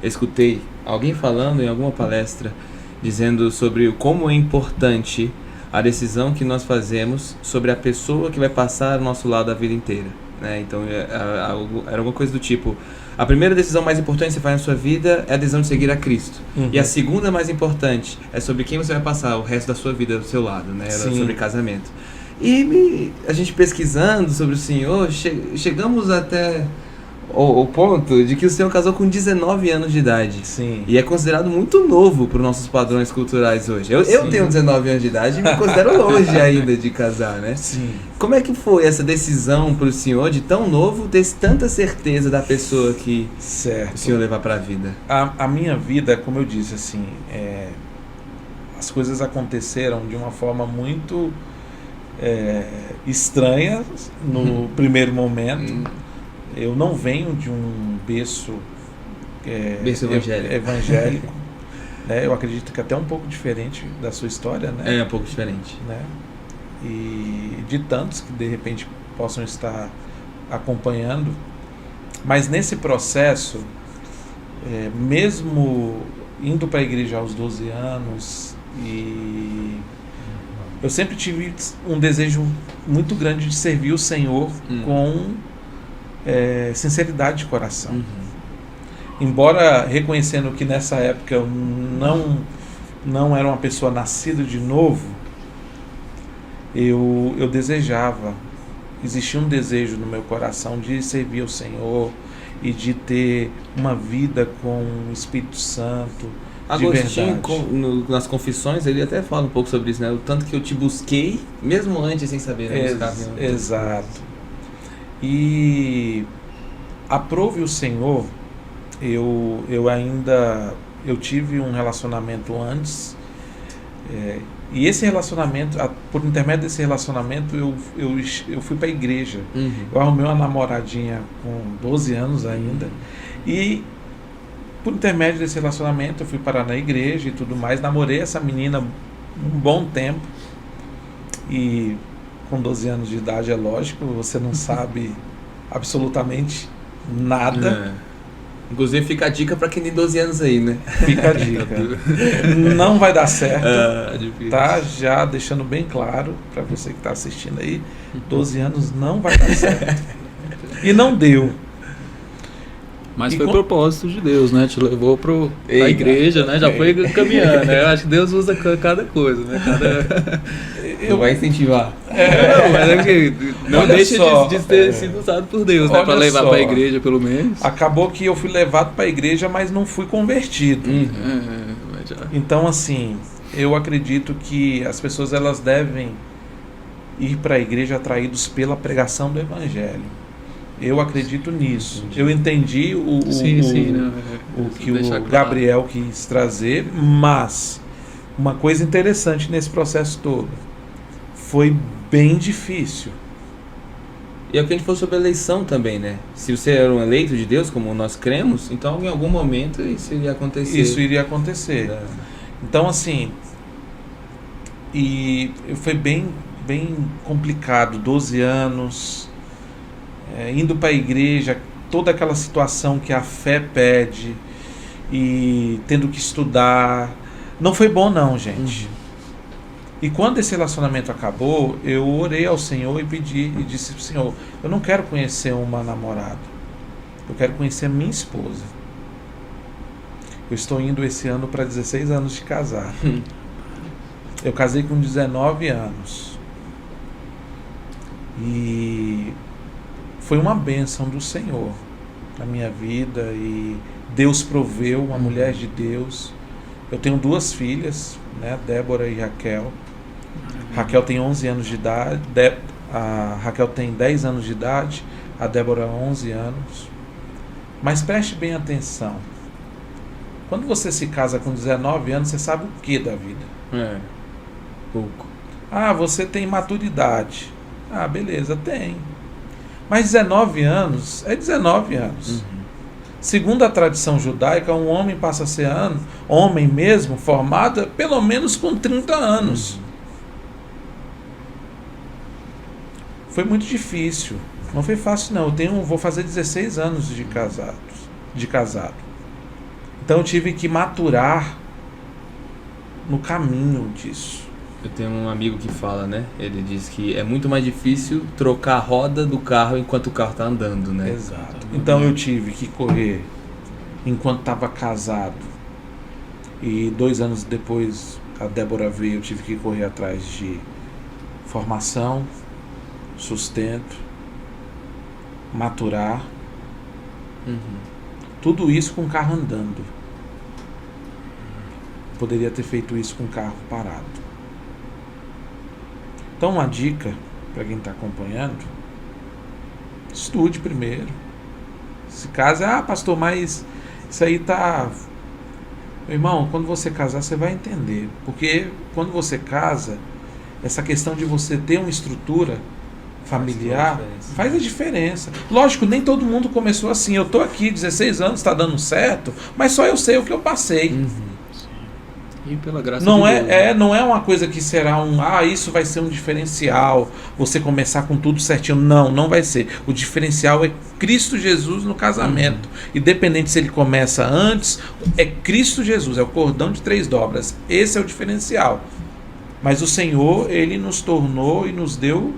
eu escutei alguém falando em alguma palestra dizendo sobre como é importante a decisão que nós fazemos sobre a pessoa que vai passar ao nosso lado a vida inteira, né? Então era alguma coisa do tipo: a primeira decisão mais importante que você faz na sua vida é a decisão de seguir a Cristo. E a segunda mais importante é sobre quem você vai passar o resto da sua vida do seu lado, né? Era sobre casamento. E a gente pesquisando sobre o senhor, chegamos até o ponto de que o senhor casou com 19 anos de idade. Sim. E é considerado muito novo para os nossos padrões culturais hoje. Eu tenho 19 anos de idade e me considero longe ainda de casar, né? Sim. Como é que foi essa decisão para o senhor, de tão novo, ter tanta certeza da pessoa que o senhor levar para a vida? A minha vida, como eu disse, assim, as coisas aconteceram de uma forma muito estranha no primeiro momento. Eu não venho de um berço evangélico, né? Eu acredito que até um pouco diferente da sua história, né? É um pouco diferente, né? E de tantos que de repente possam estar acompanhando. Mas nesse processo, mesmo indo para a igreja aos 12 anos, e eu sempre tive um desejo muito grande de servir o Senhor com sinceridade de coração. Embora reconhecendo que nessa época eu não era uma pessoa nascida de novo, eu desejava, existia um desejo no meu coração de servir ao Senhor e de ter uma vida com o Espírito Santo. Agostinho, nas Confissões, ele até fala um pouco sobre isso, né? O tanto que eu te busquei, mesmo antes sem saber, né? Exato. E aprove o Senhor, eu tive um relacionamento antes, e esse relacionamento, por intermédio desse relacionamento, eu fui para a igreja. Eu arrumei uma namoradinha com 12 anos ainda, e por intermédio desse relacionamento eu fui parar na igreja e tudo mais, namorei essa menina um bom tempo, e com 12 anos de idade, é lógico, você não sabe absolutamente nada. Inclusive fica a dica para quem tem 12 anos aí, né? Fica a dica. Não vai dar certo, tá? Já deixando bem claro para você que está assistindo aí, 12 anos não vai dar certo. E não deu. Mas foi propósito de Deus, né? Te levou para a igreja, né? Já foi caminhando, né? Eu acho que Deus usa cada coisa, né? Não vai incentivar. Não, mas é que não deixa de ter sido usado por Deus, né? Para levar para a igreja, pelo menos. Acabou que eu fui levado para a igreja, mas não fui convertido. Então, assim, eu acredito que as pessoas elas devem ir para a igreja atraídos pela pregação do Evangelho. Eu acredito nisso. Eu entendi o que o Gabriel quis trazer, mas uma coisa interessante nesse processo todo, foi bem difícil. E é o que a gente falou sobre a eleição também, né? Se você era um eleito de Deus, como nós cremos, então em algum momento isso iria acontecer. Isso iria acontecer. Então, assim, e foi bem complicado, 12 anos, indo para a igreja, toda aquela situação que a fé pede, e tendo que estudar. Não foi bom não, gente. E quando esse relacionamento acabou, eu orei ao Senhor e pedi, e disse para o Senhor, eu não quero conhecer uma namorada, eu quero conhecer minha esposa. Eu estou indo esse ano para 16 anos de casar. Eu casei com 19 anos. E foi uma bênção do Senhor na minha vida, e Deus proveu uma mulher de Deus. Eu tenho 2 filhas, né, Débora e Raquel. Raquel tem 11 anos de idade, a Raquel tem 10 anos de idade, a Débora 11 anos. Mas preste bem atenção. Quando você se casa com 19 anos, você sabe o que da vida? Pouco. Ah, você tem maturidade. Ah, beleza, tem. Mas 19 anos é 19 anos. Segundo a tradição judaica, um homem passa a ser homem mesmo, formado pelo menos com 30 anos. Foi muito difícil. Não foi fácil não. Vou fazer 16 anos de casado. Então eu tive que maturar no caminho disso. Eu tenho um amigo que fala, né? Ele diz que é muito mais difícil trocar a roda do carro enquanto o carro está andando, né? Exato. Então eu tive que correr enquanto estava casado. E 2 anos depois a Débora veio, eu tive que correr atrás de formação, sustento, maturar. Tudo isso com o carro andando. Poderia ter feito isso com o carro parado. Então uma dica para quem está acompanhando: estude primeiro. Se casa, pastor, mas isso aí tá... Meu irmão, quando você casar você vai entender. Porque quando você casa, essa questão de você ter uma estrutura familiar faz a diferença. Lógico, nem todo mundo começou assim. Eu tô aqui 16 anos, está dando certo, mas só eu sei o que eu passei. E pela graça Não de é, Deus, né? não é uma coisa que será isso vai ser um diferencial, você começar com tudo certinho. Não vai ser. O diferencial é Cristo Jesus no casamento. Independente se ele começa antes, é Cristo Jesus, é o cordão de 3 dobras. Esse é o diferencial. Mas o Senhor, ele nos tornou e nos deu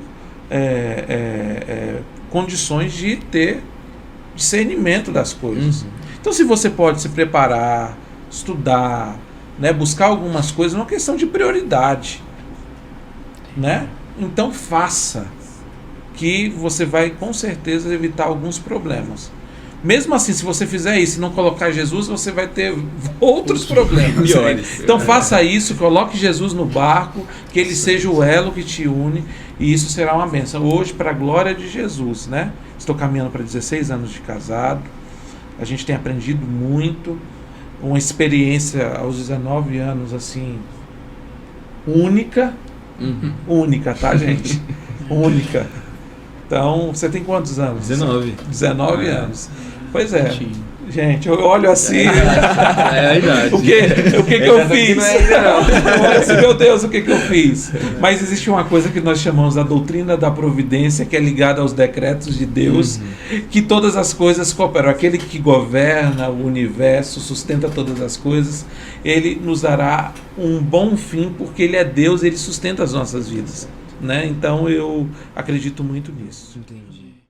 condições de ter discernimento das coisas. Então, se você pode se preparar, estudar, né, buscar algumas coisas, é uma questão de prioridade, né? Então faça, que você vai com certeza evitar alguns problemas. Mesmo assim, se você fizer isso e não colocar Jesus, você vai ter outros problemas piores. Então faça isso, coloque Jesus no barco, que ele seja o elo que te une, e isso será uma bênção. Hoje, para a glória de Jesus, né? Estou caminhando para 16 anos de casado, a gente tem aprendido muito, uma experiência aos 19 anos, assim, única. Única, tá, gente? Única. Então, você tem quantos anos? 19. 19 anos. Pois é. Gente, eu olho assim. É a idade. O que eu fiz? Eu olho assim, meu Deus, o que eu fiz? Mas existe uma coisa que nós chamamos da doutrina da providência, que é ligada aos decretos de Deus, que todas as coisas cooperam. Aquele que governa o universo, sustenta todas as coisas, ele nos dará um bom fim, porque ele é Deus, ele sustenta as nossas vidas, né? Então eu acredito muito nisso. Entendi.